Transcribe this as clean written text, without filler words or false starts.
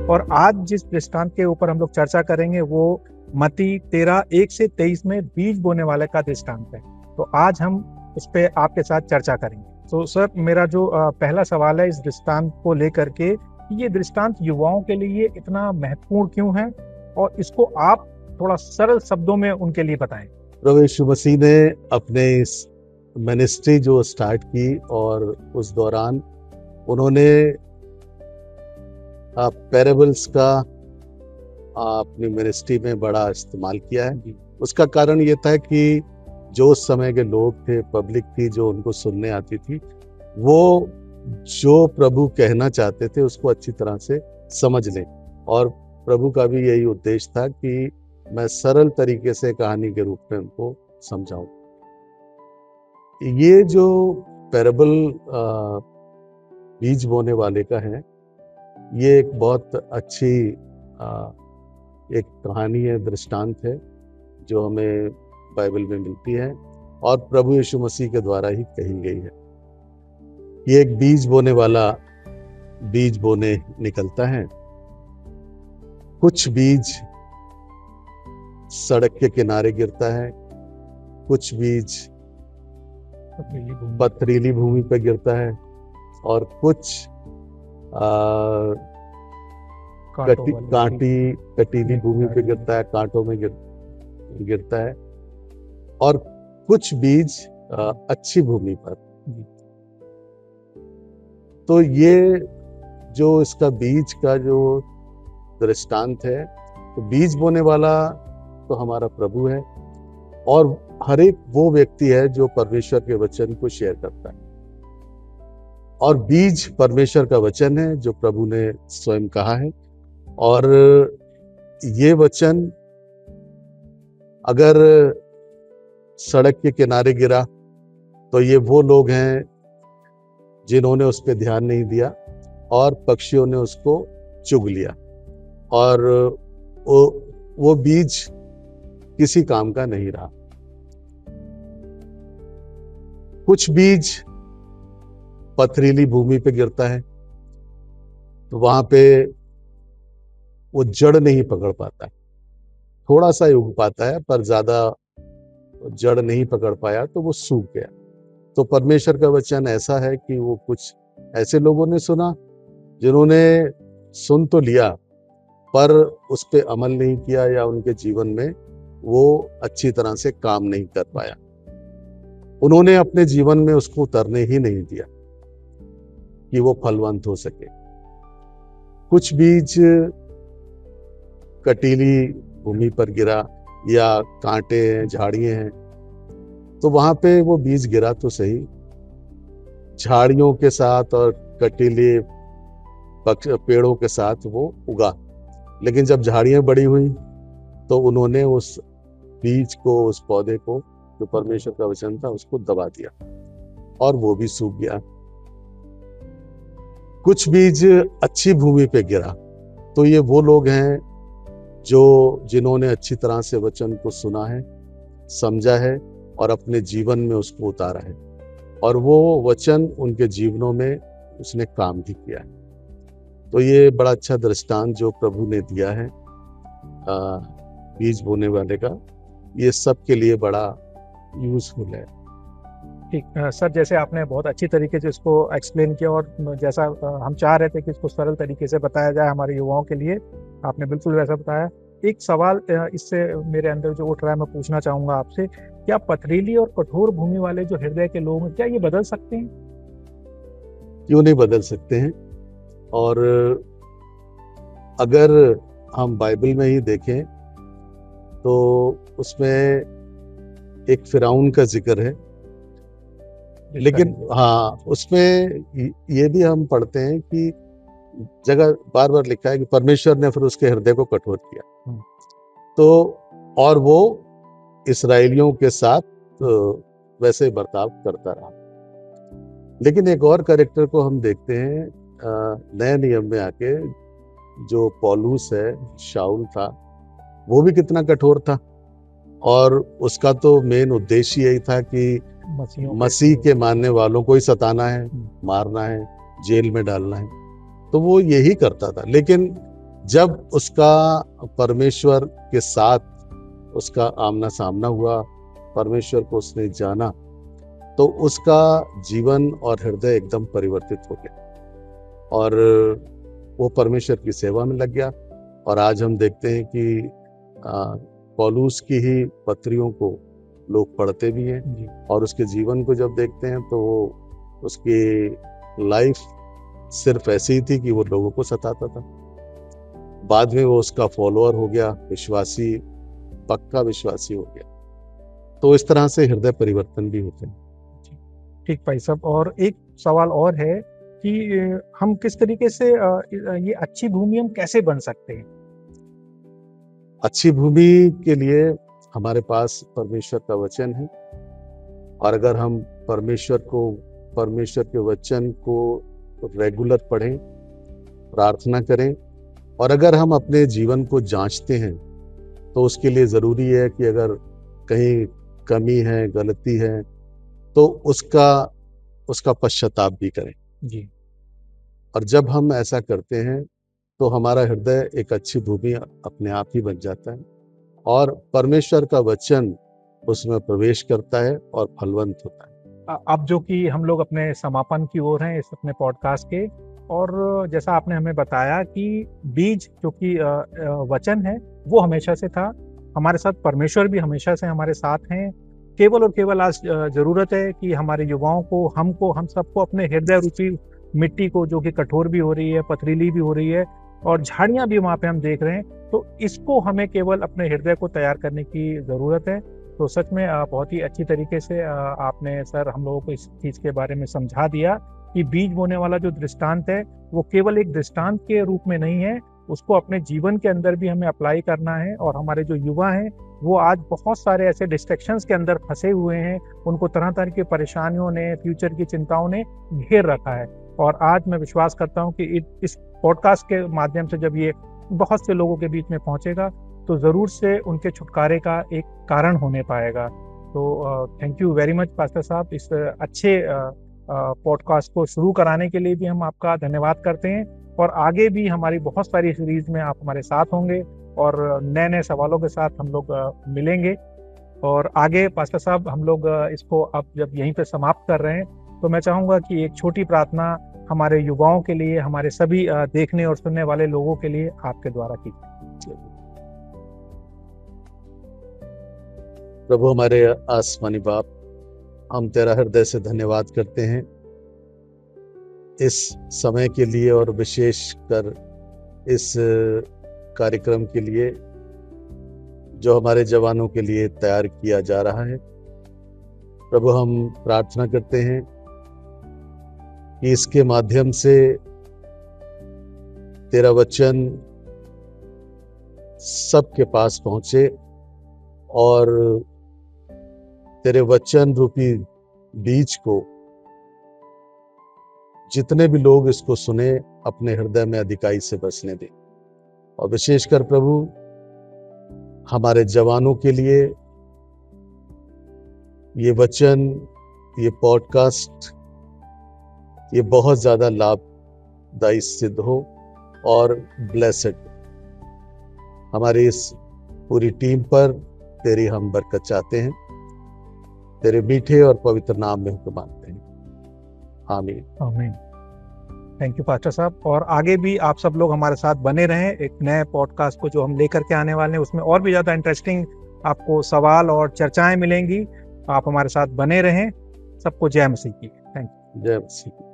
और आज जिस दृष्टांत के ऊपर हम लोग चर्चा करेंगे वो मत्ती 13:1-23 में बीज बोने वाले का दृष्टांत है। तो आज हम उस पे आपके साथ चर्चा करेंगे। तो सर, मेरा जो पहला सवाल है इस दृष्टांत को लेकर के, ये दृष्टांत युवाओं के लिए इतना महत्वपूर्ण क्यों है, और इसको आप थोड़ा सरल शब्दों में उनके लिए बताएं। प्रभु यीशु मसीह ने अपने इस मिनिस्ट्री जो स्टार्ट की और उस दौरान उन्होंने पैराबल्स का अपनी मिनिस्ट्री में बड़ा इस्तेमाल किया है। उसका कारण ये था कि जो उस समय के लोग थे, पब्लिक थी जो उनको सुनने आती थी, वो जो प्रभु कहना चाहते थे उसको अच्छी तरह से समझ लें। और प्रभु का भी यही उद्देश्य था कि मैं सरल तरीके से कहानी के रूप में उनको समझाऊं। ये जो पैराबल बीज बोने वाले का है, ये एक बहुत अच्छी एक कहानी है, दृष्टांत है जो हमें बाइबल में मिलती है और प्रभु यीशु मसीह के द्वारा ही कही गई है। ये एक बीज बोने वाला बीज बोने निकलता है। कुछ बीज सड़क के किनारे गिरता है, कुछ बीज पथरीली भूमि पर गिरता है और कुछ कटीली भूमि पे गिरता है, कांटों में गिरता है, और कुछ बीज अच्छी भूमि पर। तो ये जो इसका बीज का जो दृष्टांत है, तो बीज बोने वाला तो हमारा प्रभु है और हर एक वो व्यक्ति है जो परमेश्वर के वचन को शेयर करता है। और बीज परमेश्वर का वचन है जो प्रभु ने स्वयं कहा है। और ये वचन अगर सड़क के किनारे गिरा तो ये वो लोग हैं जिन्होंने उस पर ध्यान नहीं दिया और पक्षियों ने उसको चुग लिया और वो बीज किसी काम का नहीं रहा। कुछ बीज पथरीली भूमि पे गिरता है तो वहां पे वो जड़ नहीं पकड़ पाता, थोड़ा सा ही उग पाता है पर ज्यादा जड़ नहीं पकड़ पाया तो वो सूख गया। तो परमेश्वर का वचन ऐसा है कि वो कुछ ऐसे लोगों ने सुना जिन्होंने सुन तो लिया पर उस पर अमल नहीं किया या उनके जीवन में वो अच्छी तरह से काम नहीं कर पाया। उन्होंने अपने जीवन में उसको उतरने ही नहीं दिया कि वो फलवंत हो सके। कुछ बीज कटीली भूमि पर गिरा या कांटे हैं, झाड़ियां हैं, तो वहां पे वो बीज गिरा तो सही, झाड़ियों के साथ और कटीले पेड़ों के साथ वो उगा। लेकिन जब झाड़ियां बड़ी हुई तो उन्होंने उस बीज को, उस पौधे को जो परमेश्वर का वचन था उसको दबा दिया और वो भी सूख गया। कुछ बीज अच्छी भूमि पे गिरा तो ये वो लोग हैं जिन्होंने अच्छी तरह से वचन को सुना है, समझा है और अपने जीवन में उसको उतारा है और वो वचन उनके जीवनों में उसने काम भी किया है। तो ये बड़ा अच्छा दृष्टांत जो प्रभु ने दिया है बीज बोने वाले का, ये सब के लिए बड़ा यूजफुल है। ठीक सर, जैसे आपने बहुत अच्छी तरीके से इसको एक्सप्लेन किया और जैसा हम चाह रहे थे कि इसको सरल तरीके से बताया जाए हमारे युवाओं के लिए, आपने बिल्कुल वैसा बताया। एक सवाल इससे मेरे अंदर जो उठ रहा है मैं पूछना चाहूंगा आपसे, क्या पथरीली और कठोर भूमि वाले जो हृदय के लोग हैं क्या ये बदल सकते हैं? क्यों नहीं बदल सकते हैं। और अगर हम बाइबल में ही देखें तो उसमें एक फिरौन का जिक्र है, लेकिन हाँ उसमें ये भी हम पढ़ते हैं कि जगह बार बार लिखा है कि परमेश्वर ने फिर उसके हृदय को कठोर किया। तो और वो इस्राएलियों के साथ वैसे बर्ताव करता रहा। लेकिन एक और कैरेक्टर को हम देखते हैं नए नियम में आके, जो पौलुस है, शाऊल था, वो भी कितना कठोर था और उसका तो मेन उद्देश्य यही था कि मसीह के मानने वालों को ही सताना है, मारना है, जेल में डालना है, तो वो यही करता था। लेकिन जब उसका परमेश्वर के साथ उसका आमना सामना हुआ, परमेश्वर को उसने जाना, तो उसका जीवन और हृदय एकदम परिवर्तित हो गया और वो परमेश्वर की सेवा में लग गया। और आज हम देखते हैं कि पौलुस की ही पत्रियों को लोग पढ़ते भी हैं और उसके जीवन को जब देखते हैं तो उसकी लाइफ सिर्फ ऐसी ही थी कि वो लोगों को सताता था। बाद में वो उसका फॉलोअर हो गया, विश्वासी, पक्का विश्वासी हो गया। तो इस तरह से हृदय परिवर्तन भी होते हैं। ठीक भाई साहब, और एक सवाल और है कि हम किस तरीके से ये अच्छी भूमि हम कैसे बन सकते हैं? अच्छी भूमि के लिए हमारे पास परमेश्वर का वचन है और अगर हम परमेश्वर के वचन को रेगुलर पढ़ें, प्रार्थना करें और अगर हम अपने जीवन को जांचते हैं तो उसके लिए ज़रूरी है कि अगर कहीं कमी है, गलती है, तो उसका पश्चाताप भी करें जी। और जब हम ऐसा करते हैं तो हमारा हृदय एक अच्छी भूमि अपने आप ही बन जाता है और परमेश्वर का वचन उसमें प्रवेश करता है और फलवंत होता है। अब जो कि हम लोग अपने समापन की ओर हैं इस अपने पॉडकास्ट के, और जैसा आपने हमें बताया कि बीज जो कि वचन है वो हमेशा से था, हमारे साथ परमेश्वर भी हमेशा से हमारे साथ हैं। केवल और केवल आज जरूरत है कि हमारे युवाओं को, हम सबको अपने हृदय रूपी मिट्टी को, जो कि कठोर भी हो रही है, पथरीली भी हो रही है और झाड़ियां भी वहां पे हम देख रहे हैं, तो इसको हमें केवल अपने हृदय को तैयार करने की जरूरत है। तो सच में बहुत ही अच्छी तरीके से आपने सर हम लोगों को इस चीज के बारे में समझा दिया कि बीज बोने वाला जो दृष्टांत है वो केवल एक दृष्टांत के रूप में नहीं है, उसको अपने जीवन के अंदर भी हमें अप्लाई करना है। और हमारे जो युवा हैं वो आज बहुत सारे ऐसे डिस्ट्रैक्शंस के अंदर फंसे हुए हैं, उनको तरह तरह की परेशानियों ने, फ्यूचर की चिंताओं ने घेर रखा है। और आज मैं विश्वास करता हूं कि इस पॉडकास्ट के माध्यम से जब ये बहुत से लोगों के बीच में पहुंचेगा तो ज़रूर से उनके छुटकारे का एक कारण होने पाएगा। तो thank you very much pastor साहब, इस अच्छे पॉडकास्ट को शुरू कराने के लिए भी हम आपका धन्यवाद करते हैं और आगे भी हमारी बहुत सारी सीरीज में आप हमारे साथ होंगे और नए नए सवालों के साथ हम लोग मिलेंगे। और आगे पास्टर साहब हम लोग इसको अब जब यहीं पे समाप्त कर रहे हैं तो मैं चाहूँगा कि एक छोटी प्रार्थना हमारे युवाओं के लिए, हमारे सभी देखने और सुनने वाले लोगों के लिए आपके द्वारा की। प्रभु हमारे आसमानी बाप, हम तेरा हृदय से धन्यवाद करते हैं इस समय के लिए और विशेष कर इस कार्यक्रम के लिए जो हमारे जवानों के लिए तैयार किया जा रहा है। प्रभु हम प्रार्थना करते हैं कि इसके माध्यम से तेरा वचन सबके पास पहुंचे और तेरे वचन रूपी बीज को जितने भी लोग इसको सुने अपने हृदय में अधिकाई से बसने दें। और विशेषकर प्रभु हमारे जवानों के लिए ये वचन, ये पॉडकास्ट, ये बहुत ज्यादा लाभदायी सिद्ध हो और ब्लेसेड। हमारी इस पूरी टीम पर तेरी हम बरकत चाहते हैं, तेरे मीठे और पवित्र नाम में हुक्म मांगते हैं, आमीन। आमीन। थैंक यू पास्टर साहब, और आगे भी आप सब लोग हमारे साथ बने रहें। एक नए पॉडकास्ट को जो हम लेकर के आने वाले हैं उसमें और भी ज़्यादा इंटरेस्टिंग आपको सवाल और चर्चाएं मिलेंगी। आप हमारे साथ बने रहें। सबको जय मसीह की। Thank you. जय मसीह।